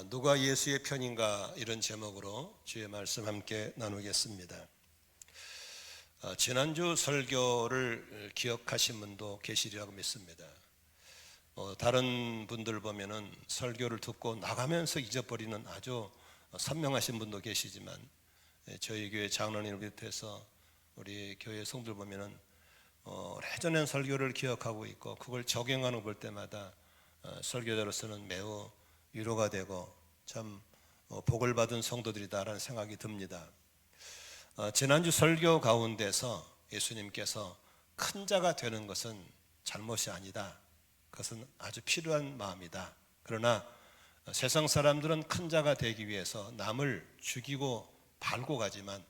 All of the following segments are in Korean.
누가 예수의 편인가 이런 제목으로 주의 말씀 함께 나누겠습니다. 지난주 설교를 기억하신 분도 계시리라고 믿습니다. 다른 분들 보면은 설교를 듣고 나가면서 잊어버리는 아주 선명하신 분도 계시지만 저희 교회 장로님을 비롯해서 우리 교회 성도들 보면은 오래전에 설교를 기억하고 있고 그걸 적용하는 걸 볼 때마다 설교자로서는 매우 위로가 되고 참 복을 받은 성도들이다라는 생각이 듭니다. 지난주 설교 가운데서 예수님께서 큰 자가 되는 것은 잘못이 아니다. 그것은 아주 필요한 마음이다. 그러나 세상 사람들은 큰 자가 되기 위해서 남을 죽이고 밟고 가지만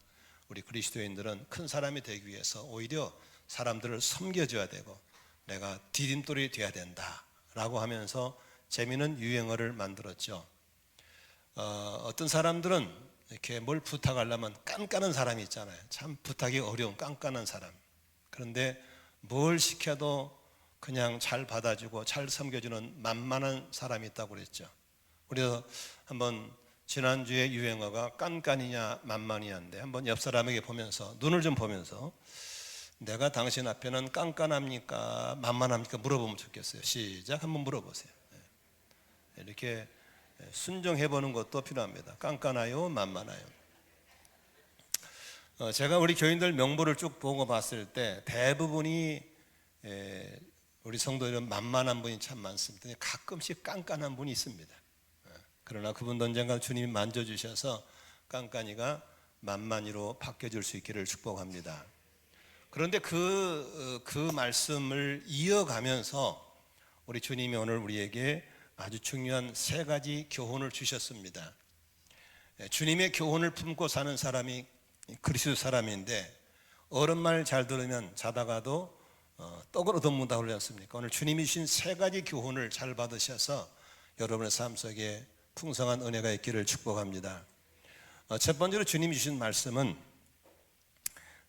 우리 그리스도인들은 큰 사람이 되기 위해서 오히려 사람들을 섬겨줘야 되고 내가 디딤돌이 돼야 된다라고 하면서 재미있는 유행어를 만들었죠. 어떤 사람들은 이렇게 뭘 부탁하려면 깐깐한 사람이 있잖아요. 참 부탁이 어려운 깐깐한 사람. 그런데 뭘 시켜도 그냥 잘 받아주고 잘 섬겨주는 만만한 사람이 있다고 그랬죠. 그래서 한번 지난주에 유행어가 깐깐이냐 만만이냐인데 한번 옆 사람에게 보면서 눈을 좀 보면서 내가 당신 앞에는 깐깐합니까 만만합니까 물어보면 좋겠어요. 시작. 한번 물어보세요. 이렇게 순종해보는 것도 필요합니다. 깐깐하요 만만하요. 제가 우리 교인들 명부를 쭉 보고 봤을 때 대부분이 우리 성도들은 만만한 분이 참 많습니다. 가끔씩 깐깐한 분이 있습니다. 그러나 그분도 언젠가 주님이 만져주셔서 깐깐이가 만만이로 바뀌어질 수 있기를 축복합니다. 그런데 그 말씀을 이어가면서 우리 주님이 오늘 우리에게 아주 중요한 세 가지 교훈을 주셨습니다. 주님의 교훈을 품고 사는 사람이 그리스도 사람인데 어른 말 잘 들으면 자다가도 떡을 얻어먹는다 그러지 않습니까? 오늘 주님이 주신 세 가지 교훈을 잘 받으셔서 여러분의 삶 속에 풍성한 은혜가 있기를 축복합니다. 첫 번째로 주님이 주신 말씀은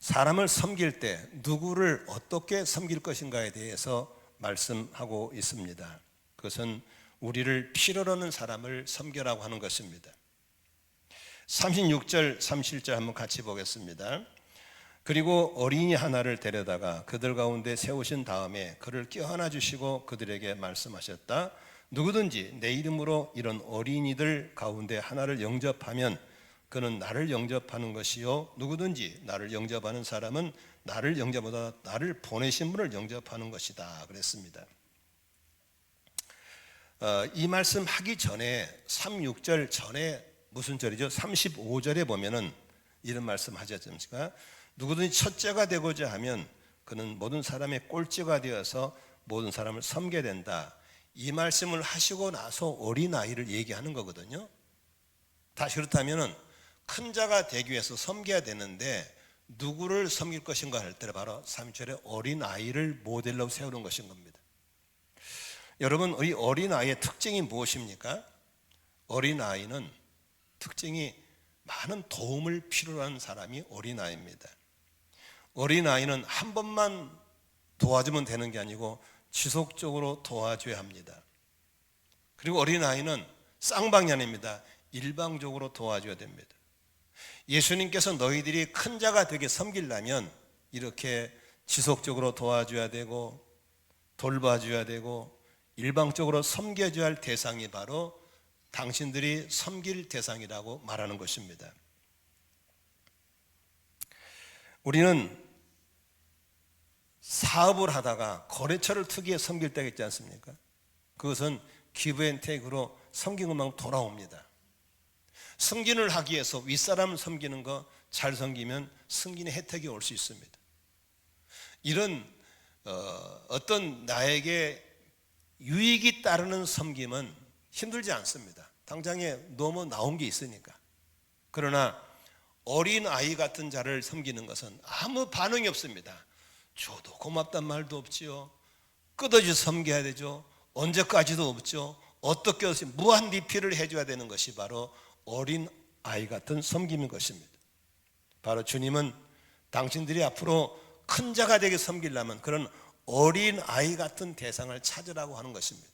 사람을 섬길 때 누구를 어떻게 섬길 것인가에 대해서 말씀하고 있습니다. 그것은 우리를 필요로 하는 사람을 섬겨라고 하는 것입니다. 36절 37절 한번 같이 보겠습니다. 그리고 어린이 하나를 데려다가 그들 가운데 세우신 다음에 그를 껴안아 주시고 그들에게 말씀하셨다. 누구든지 내 이름으로 이런 어린이들 가운데 하나를 영접하면 그는 나를 영접하는 것이요 누구든지 나를 영접하는 사람은 나를 영접보다 나를 보내신 분을 영접하는 것이다 그랬습니다. 이 말씀 하기 전에 36절 전에 무슨 절이죠? 35절에 보면은 이런 말씀 하지 않습니까? 누구든지 첫째가 되고자 하면 그는 모든 사람의 꼴찌가 되어서 모든 사람을 섬겨야 된다. 이 말씀을 하시고 나서 어린아이를 얘기하는 거거든요. 다시 그렇다면은 큰 자가 되기 위해서 섬겨야 되는데 누구를 섬길 것인가 할 때 바로 3절에 어린아이를 모델로 세우는 것인 겁니다. 여러분, 이 어린아이의 특징이 무엇입니까? 어린아이는 특징이 많은 도움을 필요로 하는 사람이 어린아이입니다. 어린아이는 한 번만 도와주면 되는 게 아니고 지속적으로 도와줘야 합니다. 그리고 어린아이는 쌍방이 아닙니다. 일방적으로 도와줘야 됩니다. 예수님께서 너희들이 큰 자가 되게 섬기려면 이렇게 지속적으로 도와줘야 되고 돌봐줘야 되고 일방적으로 섬겨줘야 할 대상이 바로 당신들이 섬길 대상이라고 말하는 것입니다. 우리는 사업을 하다가 거래처를 특이에 섬길 때가 있지 않습니까? 그것은 기브앤테이크로 섬긴 것만 돌아옵니다. 승진을 하기 위해서 윗사람을 섬기는 거 잘 섬기면 승진의 혜택이 올 수 있습니다. 이런 어떤 나에게 유익이 따르는 섬김은 힘들지 않습니다. 당장에 너무 나온 게 있으니까. 그러나 어린 아이 같은 자를 섬기는 것은 아무 반응이 없습니다. 줘도 고맙단 말도 없지요. 끝없이 섬겨야 되죠. 언제까지도 없죠. 어떻게 해서 무한 리필을 해줘야 되는 것이 바로 어린 아이 같은 섬김인 것입니다. 바로 주님은 당신들이 앞으로 큰 자가 되게 섬기려면 그런 어린 아이 같은 대상을 찾으라고 하는 것입니다.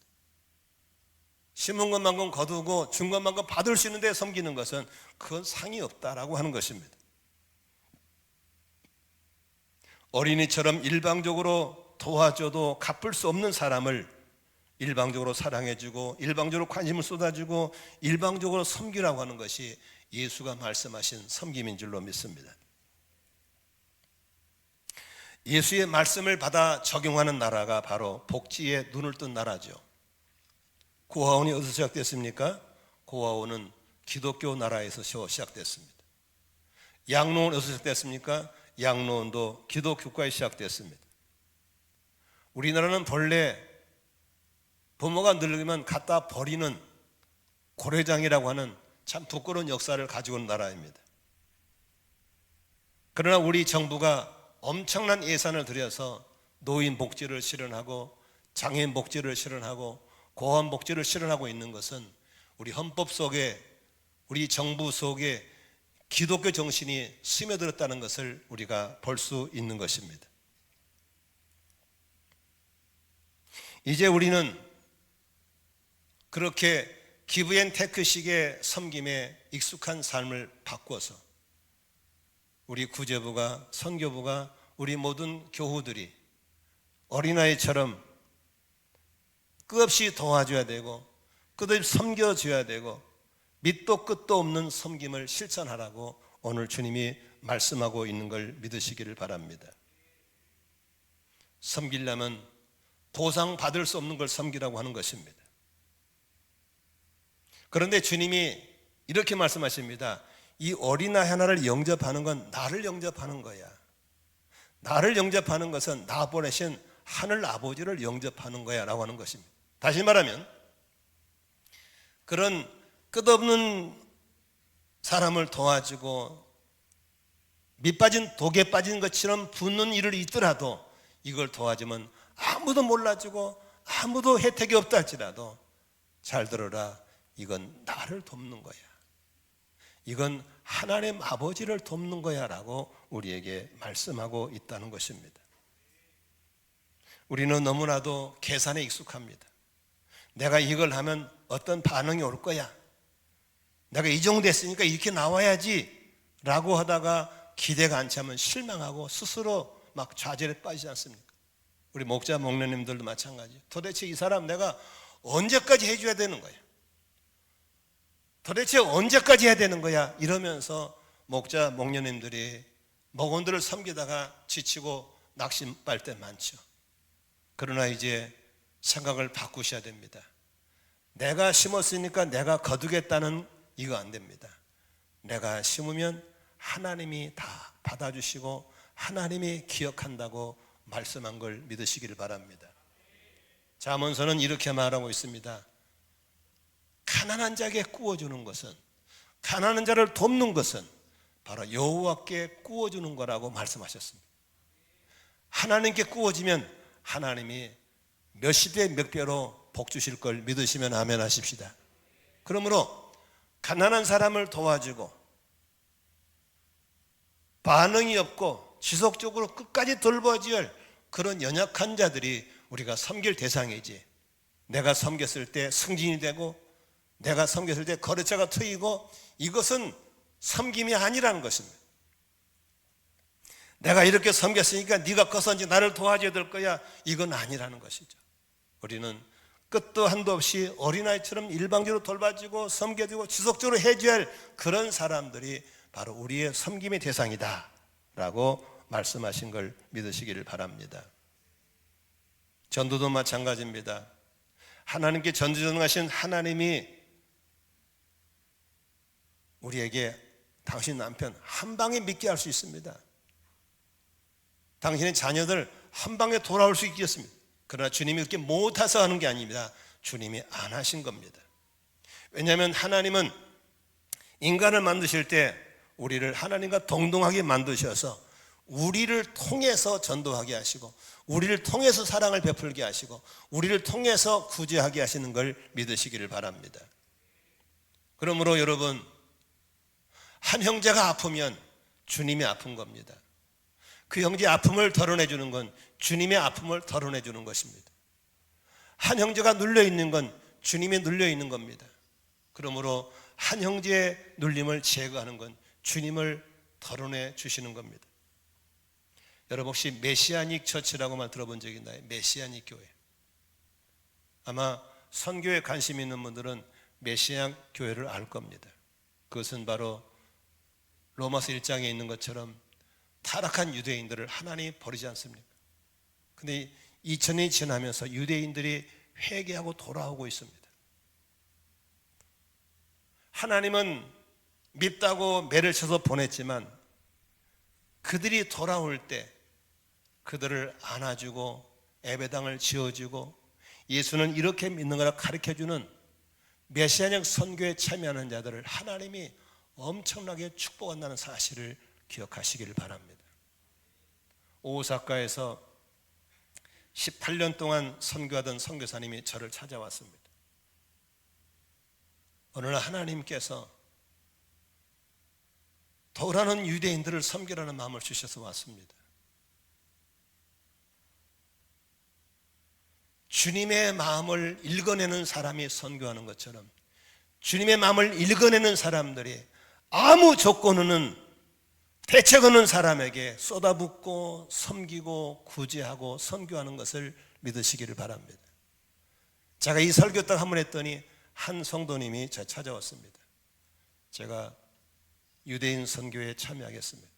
심은 것만큼 거두고 준 것만큼 받을 수 있는데 섬기는 것은 그건 상이 없다라고 하는 것입니다. 어린이처럼 일방적으로 도와줘도 갚을 수 없는 사람을 일방적으로 사랑해주고 일방적으로 관심을 쏟아주고 일방적으로 섬기라고 하는 것이 예수가 말씀하신 섬김인 줄로 믿습니다. 예수의 말씀을 받아 적용하는 나라가 바로 복지에 눈을 뜬 나라죠. 고아원이 어디서 시작됐습니까? 고아원은 기독교 나라에서 시작됐습니다. 양로원 어디서 시작됐습니까? 양로원도 기독교과에 시작됐습니다. 우리나라는 본래 부모가 늙으면 갖다 버리는 고래장이라고 하는 참 부끄러운 역사를 가지고 있는 나라입니다. 그러나 우리 정부가 엄청난 예산을 들여서 노인 복지를 실현하고 장애인 복지를 실현하고 고아원 복지를 실현하고 있는 것은 우리 헌법 속에, 우리 정부 속에 기독교 정신이 스며들었다는 것을 우리가 볼 수 있는 것입니다. 이제 우리는 그렇게 기브앤테크식의 섬김에 익숙한 삶을 바꾸어서 우리 구제부가, 선교부가, 우리 모든 교우들이 어린아이처럼 끝없이 도와줘야 되고 끝없이 섬겨줘야 되고 밑도 끝도 없는 섬김을 실천하라고 오늘 주님이 말씀하고 있는 걸 믿으시기를 바랍니다. 섬기려면 보상받을 수 없는 걸 섬기라고 하는 것입니다. 그런데 주님이 이렇게 말씀하십니다. 이 어린아이 하나를 영접하는 건 나를 영접하는 거야. 나를 영접하는 것은 나 보내신 하늘 아버지를 영접하는 거야 라고 하는 것입니다. 다시 말하면 그런 끝없는 사람을 도와주고 밑빠진 독에 빠진 것처럼 붓는 일을 있더라도 이걸 도와주면 아무도 몰라주고 아무도 혜택이 없다 할지라도 잘 들어라. 이건 나를 돕는 거야. 이건 하나님 아버지를 돕는 거야 라고 우리에게 말씀하고 있다는 것입니다. 우리는 너무나도 계산에 익숙합니다. 내가 이걸 하면 어떤 반응이 올 거야. 내가 이 정도 됐으니까 이렇게 나와야지 라고 하다가 기대가 안 차면 실망하고 스스로 막 좌절에 빠지지 않습니까? 우리 목자 목녀님들도 마찬가지. 도대체 이 사람 내가 언제까지 해줘야 되는 거야? 도대체 언제까지 해야 되는 거야? 이러면서 목자 목녀님들이 목원들을 섬기다가 지치고 낙심할 때 많죠. 그러나 이제 생각을 바꾸셔야 됩니다. 내가 심었으니까 내가 거두겠다는 이거 안 됩니다. 내가 심으면 하나님이 다 받아주시고 하나님이 기억한다고 말씀한 걸 믿으시기를 바랍니다. 잠언서는 이렇게 말하고 있습니다. 가난한 자에게 구워주는 것은, 가난한 자를 돕는 것은 바로 여호와께 구워주는 거라고 말씀하셨습니다. 하나님께 구워지면 하나님이 몇 시대 몇 배로 복 주실 걸 믿으시면 아멘 하십시다. 그러므로 가난한 사람을 도와주고 반응이 없고 지속적으로 끝까지 돌봐줘야 할 그런 연약한 자들이 우리가 섬길 대상이지, 내가 섬겼을 때 승진이 되고 내가 섬겼을 때 거래처가 트이고 이것은 섬김이 아니라는 것입니다. 내가 이렇게 섬겼으니까 네가 커서 이제 나를 도와줘야 될 거야, 이건 아니라는 것이죠. 우리는 끝도 한도 없이 어린아이처럼 일방적으로 돌봐주고 섬겨주고 지속적으로 해줘야 할 그런 사람들이 바로 우리의 섬김의 대상이다 라고 말씀하신 걸 믿으시기를 바랍니다. 전도도 마찬가지입니다. 하나님께 전지전능하신 하나님이 우리에게 당신 남편 한 방에 믿게 할 수 있습니다. 당신의 자녀들 한 방에 돌아올 수 있겠습니다. 그러나 주님이 그렇게 못해서 하는 게 아닙니다. 주님이 안 하신 겁니다. 왜냐하면 하나님은 인간을 만드실 때 우리를 하나님과 동등하게 만드셔서 우리를 통해서 전도하게 하시고 우리를 통해서 사랑을 베풀게 하시고 우리를 통해서 구제하게 하시는 걸 믿으시기를 바랍니다. 그러므로 여러분, 한 형제가 아프면 주님이 아픈 겁니다. 그 형제의 아픔을 덜어내 주는 건 주님의 아픔을 덜어내 주는 것입니다. 한 형제가 눌려 있는 건 주님에 눌려 있는 겁니다. 그러므로 한 형제의 눌림을 제거하는 건 주님을 덜어내 주시는 겁니다. 여러분 혹시 메시아닉 처치라고만 들어본 적이 있나요? 메시아닉 교회. 아마 선교에 관심 있는 분들은 메시아 교회를 알 겁니다. 그것은 바로 로마서 1장에 있는 것처럼 타락한 유대인들을 하나님이 버리지 않습니까? 근데 2000년이 지나면서 유대인들이 회개하고 돌아오고 있습니다. 하나님은 밉다고 매를 쳐서 보냈지만 그들이 돌아올 때 그들을 안아주고 예배당을 지어주고 예수는 이렇게 믿는 거라 가르쳐주는 메시아적 선교에 참여하는 자들을 하나님이 엄청나게 축복한다는 사실을 기억하시기를 바랍니다. 오사카에서 18년 동안 선교하던 선교사님이 저를 찾아왔습니다. 어느 날 하나님께서 돌아오는 유대인들을 섬기라는 마음을 주셔서 왔습니다. 주님의 마음을 읽어내는 사람이 선교하는 것처럼 주님의 마음을 읽어내는 사람들이 아무 조건 없는 대책 없는 사람에게 쏟아붓고 섬기고 구제하고 선교하는 것을 믿으시기를 바랍니다. 제가 이 설교 딱 한 번 했더니 한 성도님이 저 찾아왔습니다. 제가 유대인 선교에 참여하겠습니다.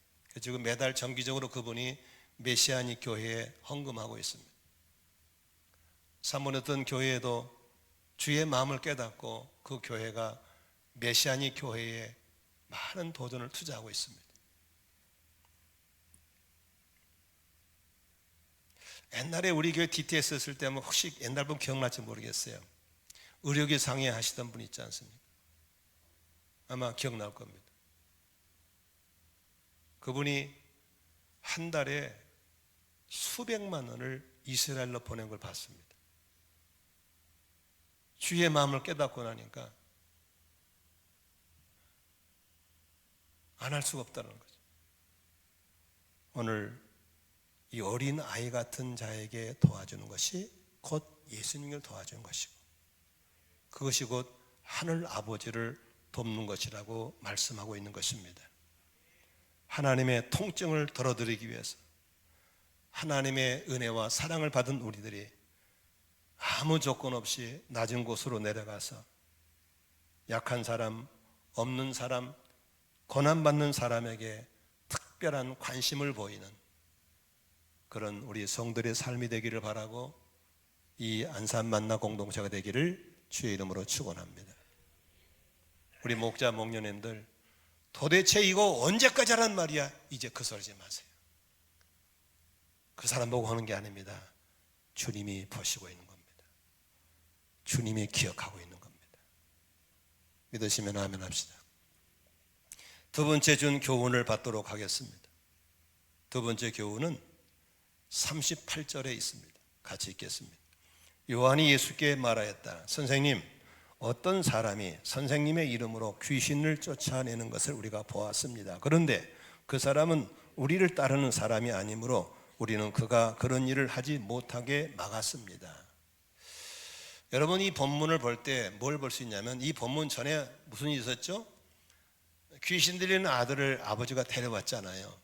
지금 매달 정기적으로 그분이 메시아닉 교회에 헌금하고 있습니다. 사모했던 교회에도 주의 마음을 깨닫고 그 교회가 메시아닉 교회에 많은 도전을 투자하고 있습니다. 옛날에 우리 교회 DTS 했을 때 혹시 옛날 분 기억날지 모르겠어요. 의료계 상해 하시던 분 있지 않습니까? 아마 기억날 겁니다. 그분이 한 달에 수백만 원을 이스라엘로 보낸 걸 봤습니다. 주의 마음을 깨닫고 나니까 안 할 수가 없다는 거죠. 오늘 이 어린 아이 같은 자에게 도와주는 것이 곧 예수님을 도와주는 것이고 그것이 곧 하늘 아버지를 돕는 것이라고 말씀하고 있는 것입니다. 하나님의 통증을 덜어드리기 위해서 하나님의 은혜와 사랑을 받은 우리들이 아무 조건 없이 낮은 곳으로 내려가서 약한 사람, 없는 사람, 고난받는 사람에게 특별한 관심을 보이는 그런 우리 성들의 삶이 되기를 바라고 이 안산 만나 공동체가 되기를 주의 이름으로 축원합니다. 우리 목자 목녀님들 도대체 이거 언제까지 하란 말이야? 이제 그 소리 하지 마세요. 그 사람 보고 하는 게 아닙니다. 주님이 보시고 있는 겁니다. 주님이 기억하고 있는 겁니다. 믿으시면 아멘 합시다. 두 번째 준 교훈을 받도록 하겠습니다. 두 번째 교훈은 38절에 있습니다. 같이 읽겠습니다. 요한이 예수께 말하였다. 선생님, 어떤 사람이 선생님의 이름으로 귀신을 쫓아내는 것을 우리가 보았습니다. 그런데 그 사람은 우리를 따르는 사람이 아니므로 우리는 그가 그런 일을 하지 못하게 막았습니다. 여러분 이 본문을 볼 때 뭘 볼 수 있냐면 이 본문 전에 무슨 일이 있었죠? 귀신 들리는 아들을 아버지가 데려왔잖아요.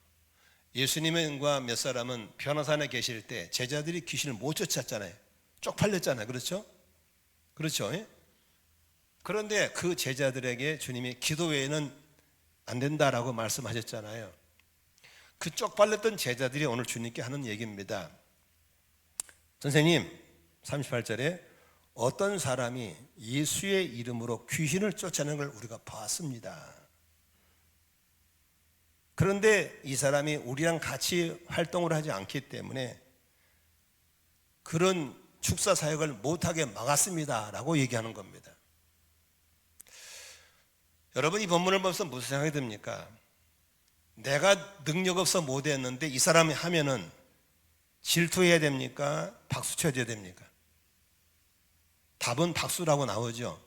예수님과 몇 사람은 변화산에 계실 때 제자들이 귀신을 못 쫓았잖아요. 쪽팔렸잖아요. 그렇죠? 그렇죠? 그런데 그 제자들에게 주님이 기도 외에는 안 된다라고 말씀하셨잖아요. 그 쪽팔렸던 제자들이 오늘 주님께 하는 얘기입니다. 선생님, 38절에 어떤 사람이 예수의 이름으로 귀신을 쫓아내는 걸 우리가 봤습니다. 그런데 이 사람이 우리랑 같이 활동을 하지 않기 때문에 그런 축사 사역을 못하게 막았습니다 라고 얘기하는 겁니다. 여러분 이 본문을 보면서 무슨 생각이 듭니까? 내가 능력 없어 못했는데 이 사람이 하면은 질투해야 됩니까? 박수 쳐줘야 됩니까? 답은 박수라고 나오죠.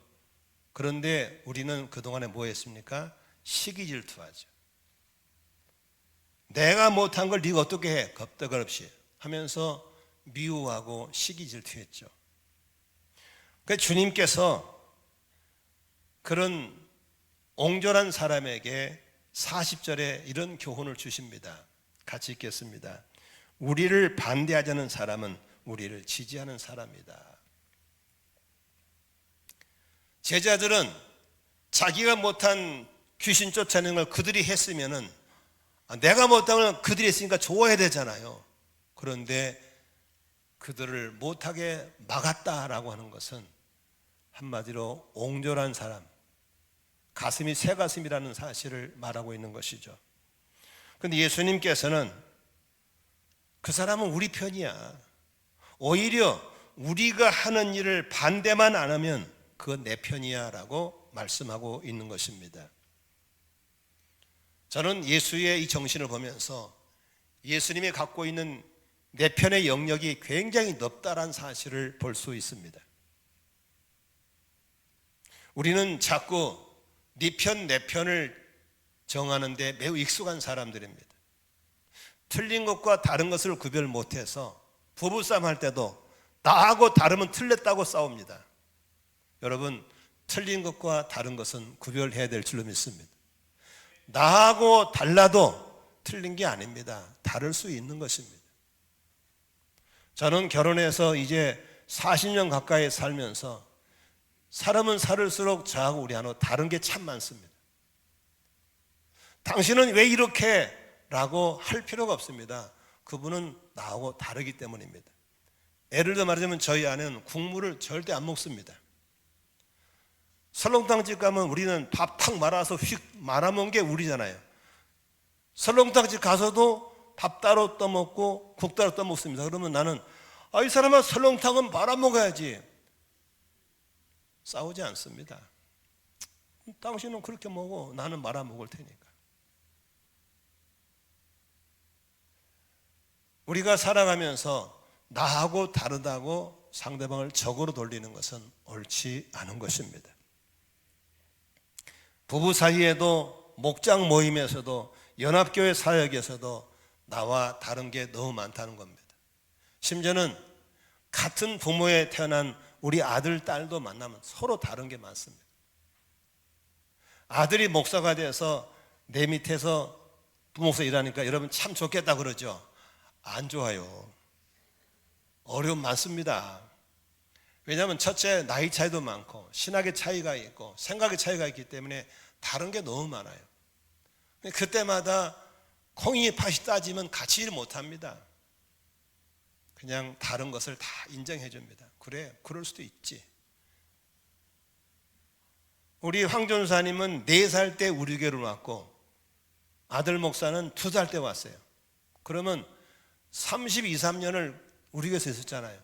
그런데 우리는 그동안에 뭐 했습니까? 시기 질투하죠. 내가 못한 걸 네가 어떻게 해? 겁대가 없이 하면서 미워하고 시기 질투했죠. 주님께서 그런 옹졸한 사람에게 40절에 이런 교훈을 주십니다. 같이 읽겠습니다. 우리를 반대하자는 사람은 우리를 지지하는 사람이다. 제자들은 자기가 못한 귀신 쫓아내는 걸 그들이 했으면은 내가 못한 걸 그들이 했으니까 좋아해야 되잖아요. 그런데 그들을 못하게 막았다라고 하는 것은 한마디로 옹졸한 사람, 가슴이 새 가슴이라는 사실을 말하고 있는 것이죠. 그런데 예수님께서는 그 사람은 우리 편이야. 오히려 우리가 하는 일을 반대만 안 하면 그건 내 편이야 라고 말씀하고 있는 것입니다. 저는 예수의 이 정신을 보면서 예수님이 갖고 있는 내 편의 영역이 굉장히 넓다라는 사실을 볼 수 있습니다. 우리는 자꾸 네 편, 내 편을 정하는데 매우 익숙한 사람들입니다. 틀린 것과 다른 것을 구별 못해서 부부싸움 할 때도 나하고 다르면 틀렸다고 싸웁니다. 여러분, 틀린 것과 다른 것은 구별해야 될 줄로 믿습니다. 나하고 달라도 틀린 게 아닙니다. 다를 수 있는 것입니다. 저는 결혼해서 이제 40년 가까이 살면서 사람은 살을수록 저하고 우리하고 다른 게 참 많습니다. 당신은 왜 이렇게? 라고 할 필요가 없습니다. 그분은 나하고 다르기 때문입니다. 예를 들어 말하자면 저희 아내는 국물을 절대 안 먹습니다. 설렁탕집 가면 우리는 밥 탁 말아서 휙 말아먹은 게 우리잖아요. 설렁탕집 가서도 밥 따로 떠먹고 국 따로 떠먹습니다. 그러면 나는 이 사람아 설렁탕은 말아먹어야지. 싸우지 않습니다. 당신은 그렇게 먹어. 나는 말아먹을 테니까. 우리가 살아가면서 나하고 다르다고 상대방을 적으로 돌리는 것은 옳지 않은 것입니다. 부부 사이에도 목장 모임에서도 연합교회 사역에서도 나와 다른 게 너무 많다는 겁니다. 심지어는 같은 부모에 태어난 우리 아들, 딸도 만나면 서로 다른 게 많습니다. 아들이 목사가 돼서 내 밑에서 부목사 일하니까 여러분 참 좋겠다 그러죠. 안 좋아요. 어려움 많습니다. 왜냐하면 첫째 나이 차이도 많고 신학의 차이가 있고 생각의 차이가 있기 때문에 다른 게 너무 많아요. 그때마다 콩이 팥이 따지면 같이 일 못합니다. 그냥 다른 것을 다 인정해 줍니다. 그래, 그럴 수도 있지. 우리 황 전사님은 4살 때 우리 교회로 왔고 아들 목사는 2살 때 왔어요. 그러면 32, 3년을 우리 교회에서 있었잖아요.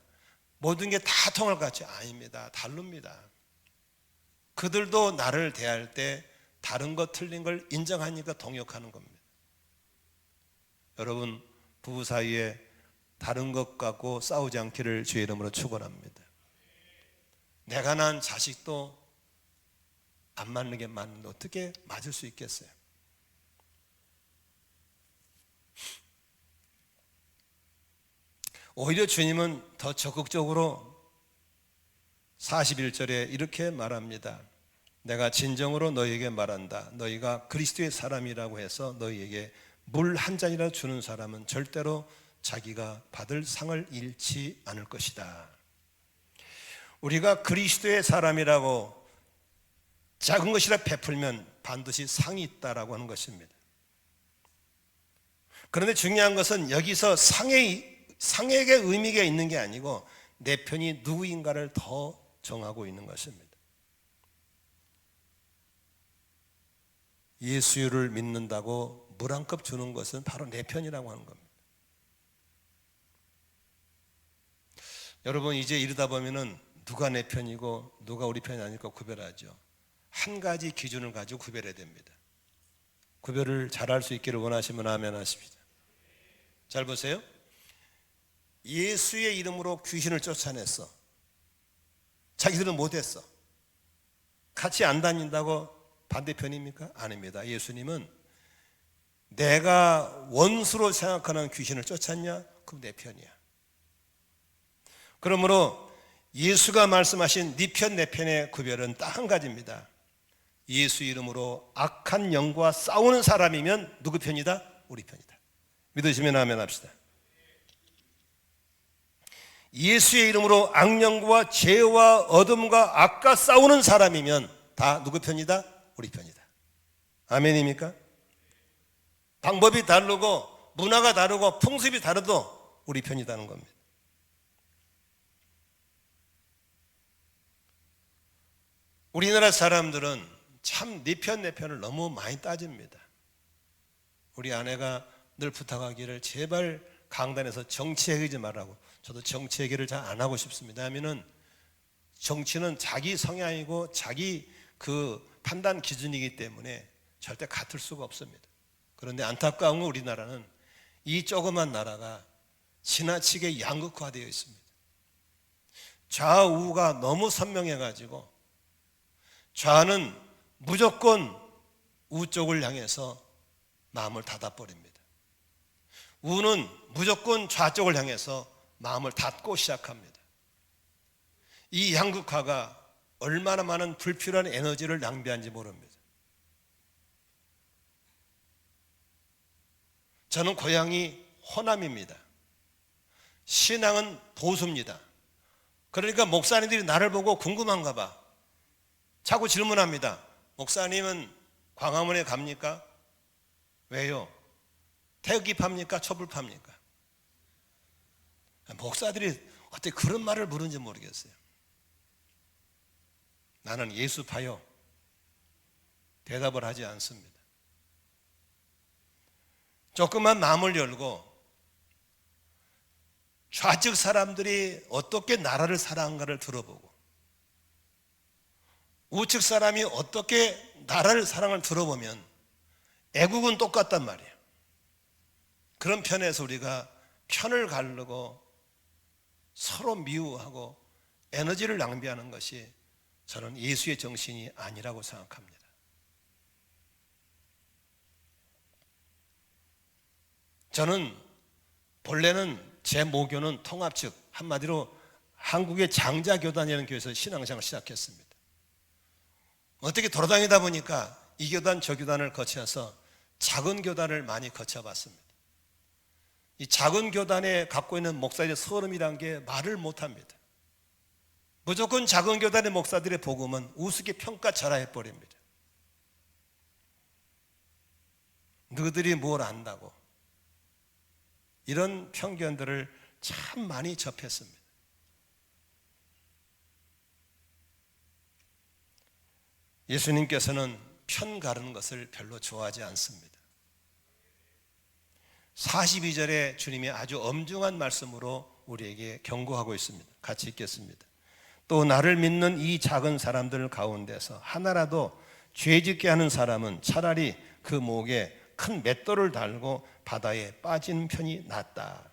모든 게 다 통할 것 같지? 아닙니다. 다릅니다. 그들도 나를 대할 때 다른 것 틀린 걸 인정하니까 동역하는 겁니다. 여러분, 부부 사이에 다른 것 갖고 싸우지 않기를 주의 이름으로 축원합니다. 내가 낳은 자식도 안 맞는 게 맞는데 어떻게 맞을 수 있겠어요? 오히려 주님은 더 적극적으로 41절에 이렇게 말합니다. 내가 진정으로 너희에게 말한다. 너희가 그리스도의 사람이라고 해서 너희에게 물 한 잔이라도 주는 사람은 절대로 자기가 받을 상을 잃지 않을 것이다. 우리가 그리스도의 사람이라고 작은 것이라 베풀면 반드시 상이 있다라고 하는 것입니다. 그런데 중요한 것은 여기서 상에게 의미가 있는 게 아니고 내 편이 누구인가를 더 정하고 있는 것입니다. 예수를 믿는다고 물 한 컵 주는 것은 바로 내 편이라고 하는 겁니다. 여러분, 이제 이러다 보면은 누가 내 편이고 누가 우리 편이 아닐까 구별하죠. 한 가지 기준을 가지고 구별해야 됩니다. 구별을 잘할 수 있기를 원하시면 아멘 하십시다. 잘 보세요. 예수의 이름으로 귀신을 쫓아냈어. 자기들은 못했어. 같이 안 다닌다고 반대편입니까? 아닙니다. 예수님은 내가 원수로 생각하는 귀신을 쫓았냐? 그럼 내 편이야. 그러므로 예수가 말씀하신 네 편 내 편의 구별은 딱 한 가지입니다. 예수 이름으로 악한 영과 싸우는 사람이면 누구 편이다? 우리 편이다. 믿으시면 아멘 합시다. 예수의 이름으로 악령과 죄와 어둠과 악과 싸우는 사람이면 다 누구 편이다? 우리 편이다. 아멘입니까? 방법이 다르고 문화가 다르고 풍습이 다르도 우리 편이다는 겁니다. 우리나라 사람들은 참 네 편 내 편을 너무 많이 따집니다. 우리 아내가 늘 부탁하기를 제발 강단에서 정치 얘기하지 말라고. 저도 정치 얘기를 잘 안 하고 싶습니다. 하면은 정치는 자기 성향이고 자기 그 판단 기준이기 때문에 절대 같을 수가 없습니다. 그런데 안타까운 건 우리나라는 이 조그만 나라가 지나치게 양극화되어 있습니다. 좌우가 너무 선명해가지고 좌는 무조건 우 쪽을 향해서 마음을 닫아버립니다. 우는 무조건 좌쪽을 향해서 마음을 닫고 시작합니다. 이 양극화가 얼마나 많은 불필요한 에너지를 낭비한지 모릅니다. 저는 고향이 호남입니다. 신앙은 보수입니다. 그러니까 목사님들이 나를 보고 궁금한가 봐. 자꾸 질문합니다. 목사님은 광화문에 갑니까? 왜요? 태극기 팝니까? 촛불 팝니까? 목사들이 어떻게 그런 말을 물은지 모르겠어요. 나는 예수파요. 대답을 하지 않습니다. 조금만 마음을 열고 좌측 사람들이 어떻게 나라를 사랑한가를 들어보고 우측 사람이 어떻게 나라를 사랑을 들어보면 애국은 똑같단 말이에요. 그런 편에서 우리가 편을 가르고 서로 미워하고 에너지를 낭비하는 것이 저는 예수의 정신이 아니라고 생각합니다. 저는 본래는 제 모교는 통합측, 한마디로 한국의 장자교단이라는 교회에서 신앙생활을 시작했습니다. 어떻게 돌아다니다 보니까 이 교단 저 교단을 거쳐서 작은 교단을 많이 거쳐봤습니다. 이 작은 교단에 갖고 있는 목사들의 서름이란 게 말을 못합니다. 무조건 작은 교단의 목사들의 복음은 우습게 평가절하해버립니다. 너희들이 뭘 안다고 이런 편견들을 참 많이 접했습니다. 예수님께서는 편 가르는 것을 별로 좋아하지 않습니다. 42절에 주님이 아주 엄중한 말씀으로 우리에게 경고하고 있습니다. 같이 읽겠습니다. 또 나를 믿는 이 작은 사람들 가운데서 하나라도 죄짓게 하는 사람은 차라리 그 목에 큰 맷돌을 달고 바다에 빠지는 편이 낫다.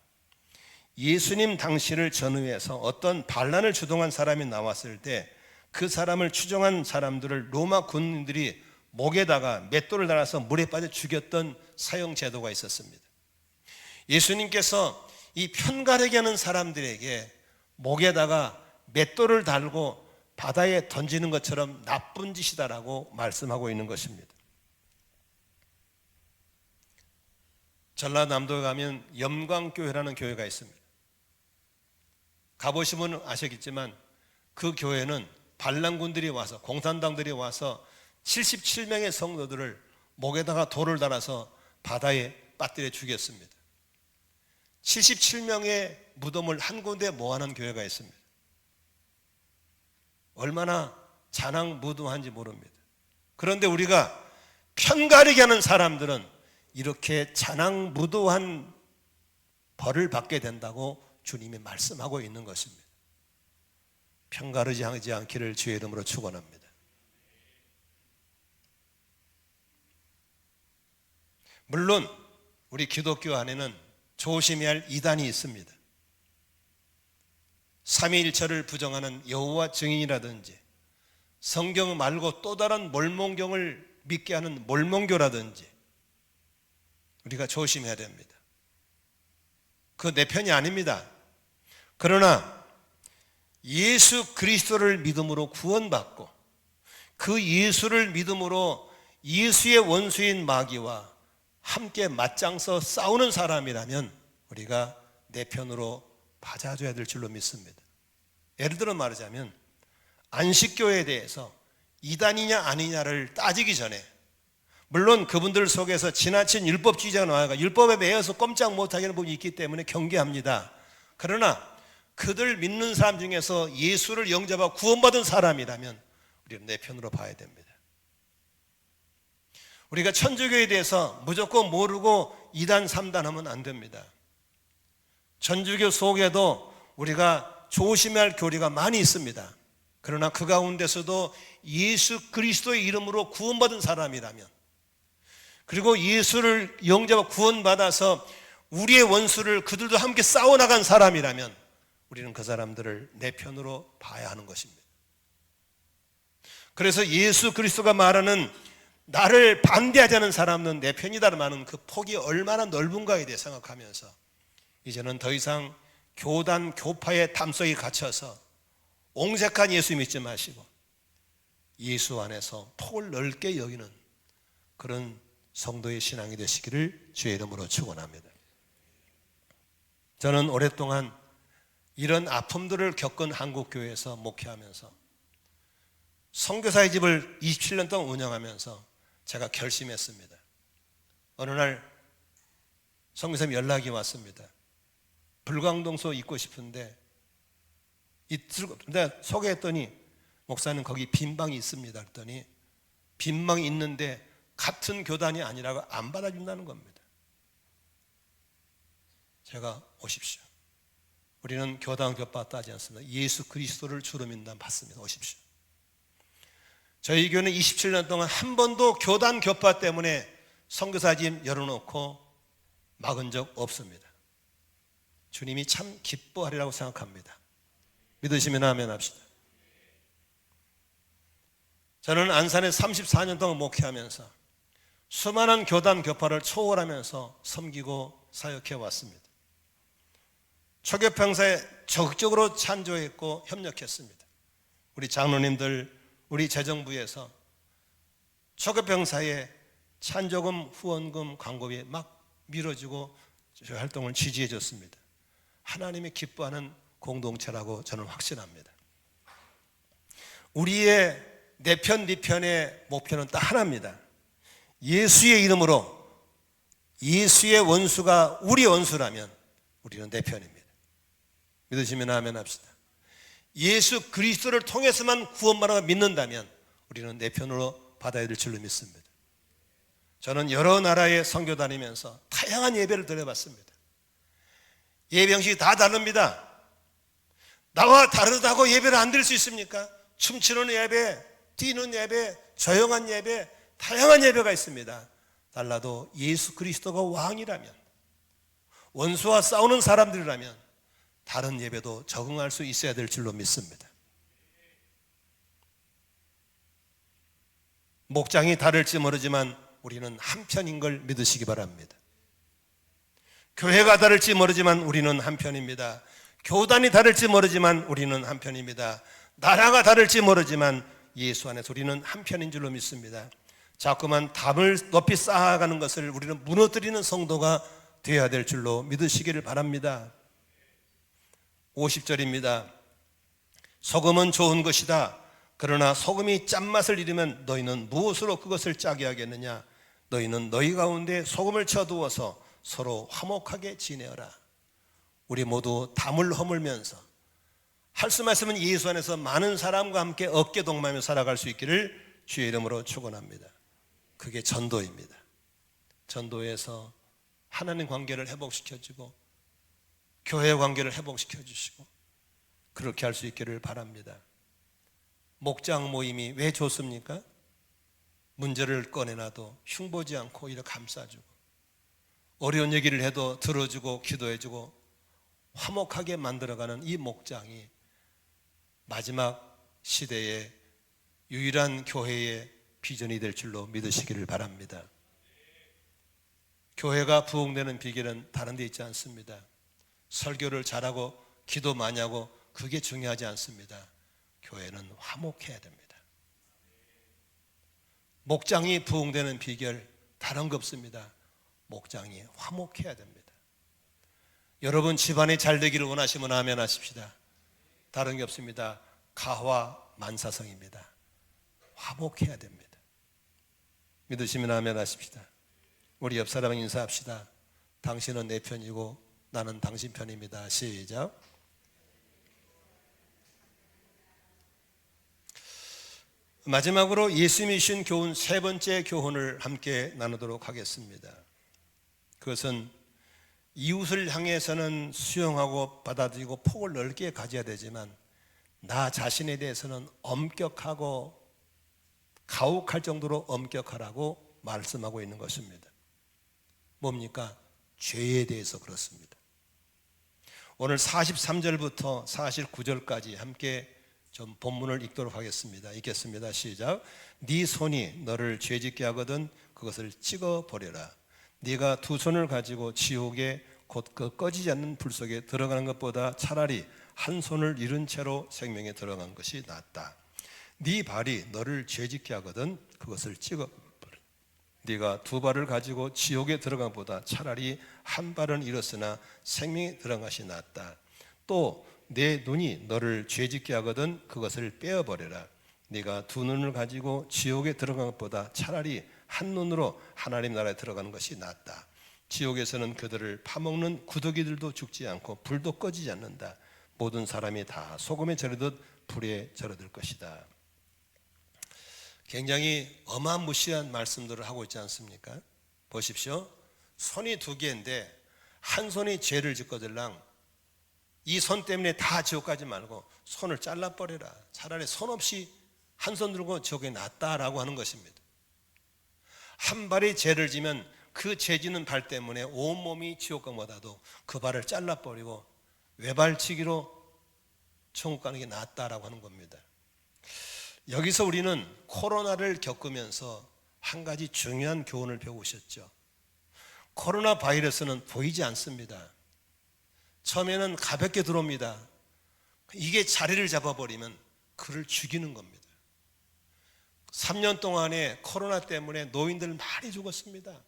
예수님 당시를 전후해서 어떤 반란을 주동한 사람이 나왔을 때 그 사람을 추종한 사람들을 로마 군인들이 목에다가 맷돌을 달아서 물에 빠져 죽였던 사형 제도가 있었습니다. 예수님께서 이 편가르게 하는 사람들에게 목에다가 맷돌을 달고 바다에 던지는 것처럼 나쁜 짓이다라고 말씀하고 있는 것입니다. 전라남도에 가면 염광교회라는 교회가 있습니다. 가보시면 아시겠지만 그 교회는 반란군들이 와서 공산당들이 와서 77명의 성도들을 목에다가 돌을 달아서 바다에 빠뜨려 죽였습니다. 77명의 무덤을 한 군데 모아놓은 교회가 있습니다. 얼마나 잔악무도한지 모릅니다. 그런데 우리가 편가르게 하는 사람들은 이렇게 잔악무도한 벌을 받게 된다고 주님이 말씀하고 있는 것입니다. 편가르지 하지 않기를 주의 이름으로 축원합니다. 물론 우리 기독교 안에는 조심해야 할 이단이 있습니다. 삼위일체를 부정하는 여호와 증인이라든지 성경 말고 또 다른 몰몬경을 믿게 하는 몰몬교라든지 우리가 조심해야 됩니다. 그 내 편이 아닙니다. 그러나 예수 그리스도를 믿음으로 구원받고 그 예수를 믿음으로 예수의 원수인 마귀와 함께 맞짱서 싸우는 사람이라면 우리가 내 편으로 받아줘야 될 줄로 믿습니다. 예를 들어 말하자면 안식교에 대해서 이단이냐 아니냐를 따지기 전에, 물론 그분들 속에서 지나친 율법주의자가 나와가 율법에 매여서 꼼짝 못하게 하는 부분이 있기 때문에 경계합니다. 그러나 그들 믿는 사람 중에서 예수를 영접하고 구원받은 사람이라면 우리는 내 편으로 봐야 됩니다. 우리가 천주교에 대해서 무조건 모르고 2단 3단 하면 안 됩니다. 천주교 속에도 우리가 조심해야 할 교리가 많이 있습니다. 그러나 그 가운데서도 예수 그리스도의 이름으로 구원받은 사람이라면, 그리고 예수를 영접하고 구원받아서 우리의 원수를 그들도 함께 싸워나간 사람이라면 우리는 그 사람들을 내 편으로 봐야 하는 것입니다. 그래서 예수 그리스도가 말하는 나를 반대하지 않은 사람은 내 편이다라는 말은 그 폭이 얼마나 넓은가에 대해 생각하면서 이제는 더 이상 교단 교파의 탐욕에 갇혀서 옹색한 예수 믿지 마시고 예수 안에서 폭을 넓게 여기는 그런 성도의 신앙이 되시기를 주의 이름으로 축원합니다. 저는 오랫동안 이런 아픔들을 겪은 한국교회에서 목회하면서 선교사의 집을 27년 동안 운영하면서 제가 결심했습니다. 어느 날 선교사님 연락이 왔습니다. 불광동소 있고 싶은데 내가 소개했더니 목사님 거기 빈방이 있습니다. 그랬더니 빈방이 있는데 같은 교단이 아니라고 안 받아준다는 겁니다. 제가 오십시오. 우리는 교단 교파 따지 않습니다. 예수 그리스도를 주로 믿는 받습니다. 오십시오. 저희 교회는 27년 동안 한 번도 교단 교파 때문에 선교사집 열어놓고 막은 적 없습니다. 주님이 참 기뻐하리라고 생각합니다. 믿으시면 아멘 합시다. 저는 안산에 34년 동안 목회하면서 수많은 교단 교파를 초월하면서 섬기고 사역해 왔습니다. 초교평사에 적극적으로 찬조했고 협력했습니다. 우리 장로님들, 우리 재정부에서 초교평사에 찬조금, 후원금, 광고비 막 밀어주고 저희 활동을 지지해 줬습니다. 하나님이 기뻐하는 공동체라고 저는 확신합니다. 우리의 내 편, 네 편의 목표는 딱 하나입니다. 예수의 이름으로 예수의 원수가 우리 원수라면 우리는 내 편입니다. 믿으시면 아멘 합시다. 예수 그리스도를 통해서만 구원받아 믿는다면 우리는 내 편으로 받아야 될 줄로 믿습니다. 저는 여러 나라에 선교 다니면서 다양한 예배를 드려봤습니다. 예배 형식이 다 다릅니다. 나와 다르다고 예배를 안 드릴 수 있습니까? 춤추는 예배, 뛰는 예배, 조용한 예배, 다양한 예배가 있습니다. 달라도 예수 그리스도가 왕이라면, 원수와 싸우는 사람들이라면 다른 예배도 적응할 수 있어야 될 줄로 믿습니다. 목장이 다를지 모르지만 우리는 한편인 걸 믿으시기 바랍니다. 교회가 다를지 모르지만 우리는 한편입니다. 교단이 다를지 모르지만 우리는 한편입니다. 나라가 다를지 모르지만 예수 안에서 우리는 한편인 줄로 믿습니다. 자꾸만 담을 높이 쌓아가는 것을 우리는 무너뜨리는 성도가 되어야 될 줄로 믿으시기를 바랍니다. 50절입니다. 소금은 좋은 것이다. 그러나 소금이 짠맛을 잃으면 너희는 무엇으로 그것을 짜게 하겠느냐? 너희는 너희 가운데 소금을 쳐두어서 서로 화목하게 지내어라. 우리 모두 담을 허물면서 할 수 말씀은 예수 안에서 많은 사람과 함께 어깨 동무하며 살아갈 수 있기를 주의 이름으로 축원합니다. 그게 전도입니다. 전도에서 하나님 관계를 회복시켜주고 교회 관계를 회복시켜주시고 그렇게 할 수 있기를 바랍니다. 목장 모임이 왜 좋습니까? 문제를 꺼내놔도 흉보지 않고 이렇게 감싸주고 어려운 얘기를 해도 들어주고 기도해주고 화목하게 만들어가는 이 목장이 마지막 시대의 유일한 교회의 비전이 될 줄로 믿으시기를 바랍니다. 교회가 부흥되는 비결은 다른 데 있지 않습니다. 설교를 잘하고 기도 많이 하고 그게 중요하지 않습니다. 교회는 화목해야 됩니다. 목장이 부흥되는 비결 다른 거 없습니다. 목장이 화목해야 됩니다. 여러분 집안이 잘 되기를 원하시면 아멘 하십시다. 다른 게 없습니다. 가화 만사성입니다. 화목해야 됩니다. 믿으시면 아멘 하십시다. 우리 옆 사람 인사합시다. 당신은 내 편이고 나는 당신 편입니다. 시작. 마지막으로 예수님이 주신 교훈 세 번째 교훈을 함께 나누도록 하겠습니다. 그것은 이웃을 향해서는 수용하고 받아들이고 폭을 넓게 가져야 되지만 나 자신에 대해서는 엄격하고 가혹할 정도로 엄격하라고 말씀하고 있는 것입니다. 뭡니까? 죄에 대해서 그렇습니다. 오늘 43절부터 49절까지 함께 좀 본문을 읽도록 하겠습니다. 읽겠습니다. 시작. 네 손이 너를 죄짓게 하거든 그것을 찍어버려라. 네가 두 손을 가지고 지옥에 곧 그 꺼지지 않는 불 속에 들어가는 것보다 차라리 한 손을 잃은 채로 생명에 들어간 것이 낫다. 네 발이 너를 죄짓게 하거든 그것을 찍어버려. 네가 두 발을 가지고 지옥에 들어간 것보다 차라리 한 발은 잃었으나 생명에 들어간 것이 낫다. 또 내 눈이 너를 죄짓게 하거든 그것을 빼어버려라. 네가 두 눈을 가지고 지옥에 들어간 것보다 차라리 한 눈으로 하나님 나라에 들어가는 것이 낫다. 지옥에서는 그들을 파먹는 구더기들도 죽지 않고 불도 꺼지지 않는다. 모든 사람이 다 소금에 절이듯 불에 절여들 것이다. 굉장히 어마무시한 말씀들을 하고 있지 않습니까? 보십시오. 손이 두 개인데 한 손이 죄를 짓거들랑 이 손 때문에 다 지옥 가지 말고 손을 잘라버려라. 차라리 손 없이 한 손 들고 지옥에 낫다라고 하는 것입니다. 한 발이 죄를 지면 그 죄 지는 발 때문에 온몸이 지옥 가보다도 그 발을 잘라버리고 외발치기로 천국 가는 게 낫다라고 하는 겁니다. 여기서 우리는 코로나를 겪으면서 한 가지 중요한 교훈을 배우셨죠. 코로나 바이러스는 보이지 않습니다. 처음에는 가볍게 들어옵니다. 이게 자리를 잡아버리면 그를 죽이는 겁니다. 3년 동안에 코로나 때문에 노인들 많이 죽었습니다.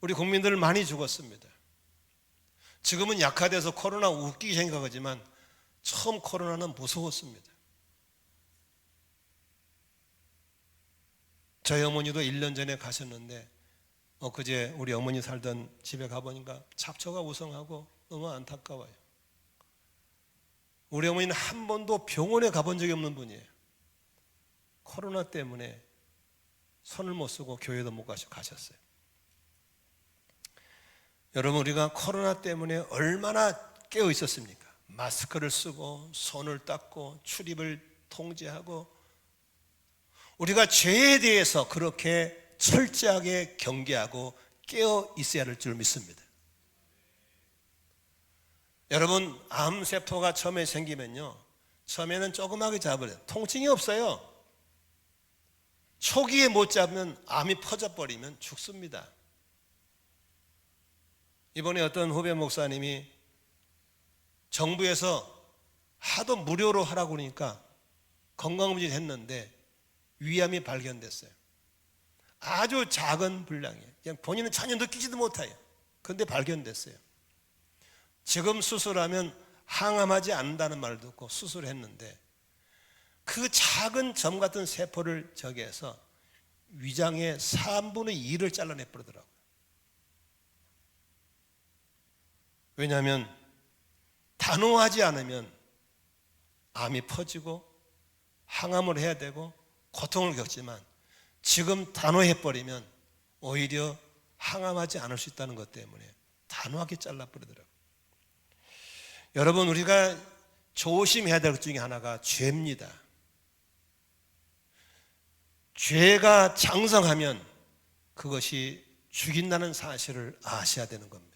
우리 국민들 많이 죽었습니다. 지금은 약화돼서 코로나 웃기기 생각하지만 처음 코로나는 무서웠습니다. 저희 어머니도 1년 전에 가셨는데 그제 우리 어머니 살던 집에 가보니까 잡초가 우성하고 너무 안타까워요. 우리 어머니는 한 번도 병원에 가본 적이 없는 분이에요. 코로나 때문에 손을 못 쓰고 교회도 못 가셨어요. 여러분 우리가 코로나 때문에 얼마나 깨어 있었습니까? 마스크를 쓰고 손을 닦고 출입을 통제하고 우리가 죄에 대해서 그렇게 철저하게 경계하고 깨어 있어야 할 줄 믿습니다. 여러분 암세포가 처음에 생기면요 처음에는 조그맣게 잡아요. 통증이 없어요. 초기에 못 잡으면 암이 퍼져버리면 죽습니다. 이번에 어떤 후배 목사님이 정부에서 하도 무료로 하라고 그러니까 건강검진 했는데 위암이 발견됐어요. 아주 작은 분량이에요. 그냥 본인은 전혀 느끼지도 못해요. 그런데 발견됐어요. 지금 수술하면 항암하지 않는다는 말을 듣고 수술했는데 그 작은 점 같은 세포를 저기해서 위장의 3분의 2를 잘라내버리더라고요. 왜냐하면 단호하지 않으면 암이 퍼지고 항암을 해야 되고 고통을 겪지만 지금 단호해버리면 오히려 항암하지 않을 수 있다는 것 때문에 단호하게 잘라버리더라고요. 여러분 우리가 조심해야 될 것 중에 하나가 죄입니다. 죄가 장성하면 그것이 죽인다는 사실을 아셔야 되는 겁니다.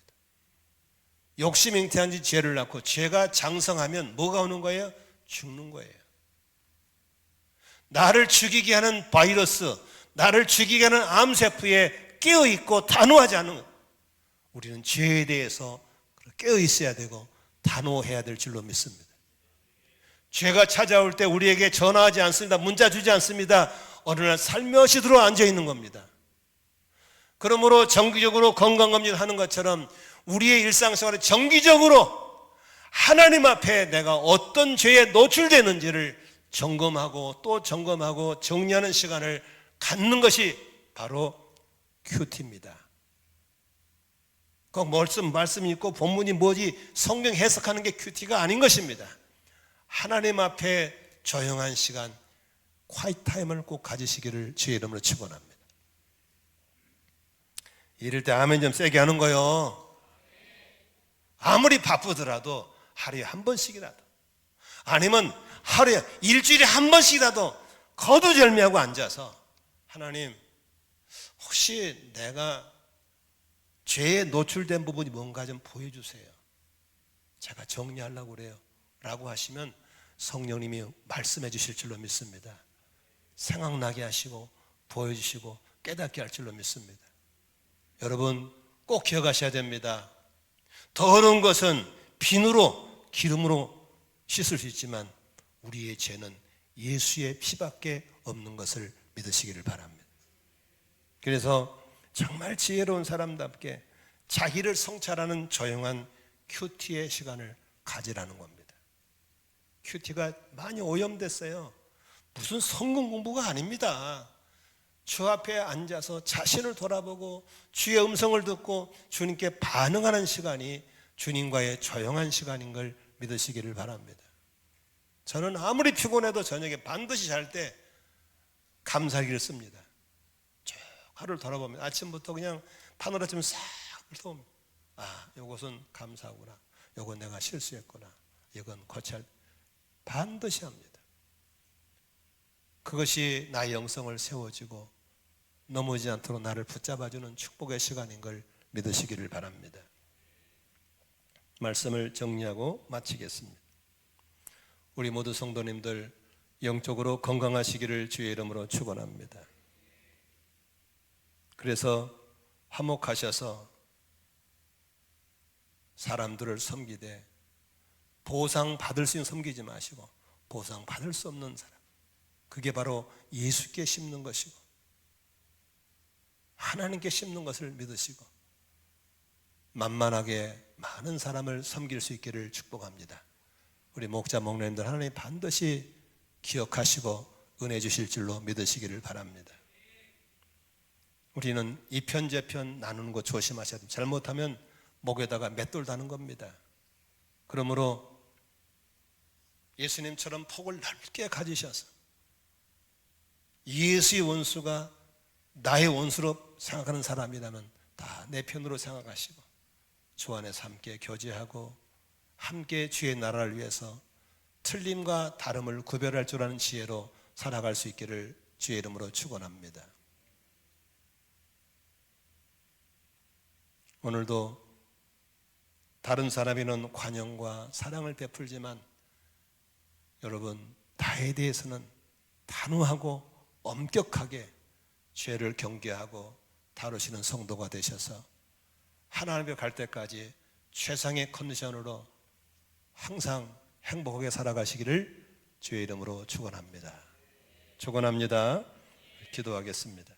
욕심 잉태한 지 죄를 낳고 죄가 장성하면 뭐가 오는 거예요? 죽는 거예요. 나를 죽이게 하는 바이러스, 나를 죽이게 하는 암세포에 깨어있고 단호하지 않은 우리는 죄에 대해서 깨어있어야 되고 단호해야 될 줄로 믿습니다. 죄가 찾아올 때 우리에게 전화하지 않습니다. 문자 주지 않습니다. 어느 날 살며시 들어 앉아 있는 겁니다. 그러므로 정기적으로 건강검진을 하는 것처럼 우리의 일상생활에 정기적으로 하나님 앞에 내가 어떤 죄에 노출되는지를 점검하고 또 점검하고 정리하는 시간을 갖는 것이 바로 큐티입니다. 꼭 말씀이 있고 본문이 뭐지 성경 해석하는 게 큐티가 아닌 것입니다. 하나님 앞에 조용한 시간, quiet 타임을 꼭 가지시기를 주의 이름으로 축원합니다. 이럴 때 아멘 좀 세게 하는 거요. 아무리 바쁘더라도 하루에 한 번씩이라도, 아니면 하루에 일주일에 한 번씩이라도 거두절미하고 앉아서 하나님, 혹시 내가 죄에 노출된 부분이 뭔가 좀 보여주세요. 제가 정리하려고 그래요 라고 하시면 성령님이 말씀해 주실 줄로 믿습니다. 생각나게 하시고 보여주시고 깨닫게 할 줄로 믿습니다. 여러분 꼭 기억하셔야 됩니다. 더러운 것은 비누로 기름으로 씻을 수 있지만 우리의 죄는 예수의 피밖에 없는 것을 믿으시기를 바랍니다. 그래서 정말 지혜로운 사람답게 자기를 성찰하는 조용한 큐티의 시간을 가지라는 겁니다. 큐티가 많이 오염됐어요. 무슨 성경 공부가 아닙니다. 주 앞에 앉아서 자신을 돌아보고 주의 음성을 듣고 주님께 반응하는 시간이 주님과의 조용한 시간인 걸 믿으시기를 바랍니다. 저는 아무리 피곤해도 저녁에 반드시 잘 때 감사기를 씁니다. 쭉 하루를 돌아보면 아침부터 그냥 파노라처럼 싹 훑어봅니다. 아, 이것은 감사하구나. 이건 내가 실수했구나. 이건 고칠 반드시 합니다. 그것이 나의 영성을 세워주고 넘어지지 않도록 나를 붙잡아주는 축복의 시간인 걸 믿으시기를 바랍니다. 말씀을 정리하고 마치겠습니다. 우리 모두 성도님들 영적으로 건강하시기를 주의 이름으로 축원합니다. 그래서 화목하셔서 사람들을 섬기되 보상 받을 수 있는 섬기지 마시고 보상 받을 수 없는 사람, 그게 바로 예수께 심는 것이고 하나님께 심는 것을 믿으시고 만만하게 많은 사람을 섬길 수 있기를 축복합니다. 우리 목자 목사님들 하나님 반드시 기억하시고 은혜 주실 줄로 믿으시기를 바랍니다. 우리는 이편 저편 나누는 거 조심하셔야 됩니다. 잘못하면 목에다가 맷돌 다는 겁니다. 그러므로 예수님처럼 폭을 넓게 가지셔서 예수의 원수가 나의 원수로 생각하는 사람이라면 다 내 편으로 생각하시고 주 안에서 함께 교제하고 함께 주의 나라를 위해서 틀림과 다름을 구별할 줄 아는 지혜로 살아갈 수 있기를 주의 이름으로 축원합니다. 오늘도 다른 사람에는 관용과 사랑을 베풀지만 여러분 나에 대해서는 단호하고 엄격하게 죄를 경계하고 다루시는 성도가 되셔서 하나님 앞에 갈 때까지 최상의 컨디션으로 항상 행복하게 살아가시기를 주의 이름으로 축원합니다. 축원합니다. 기도하겠습니다.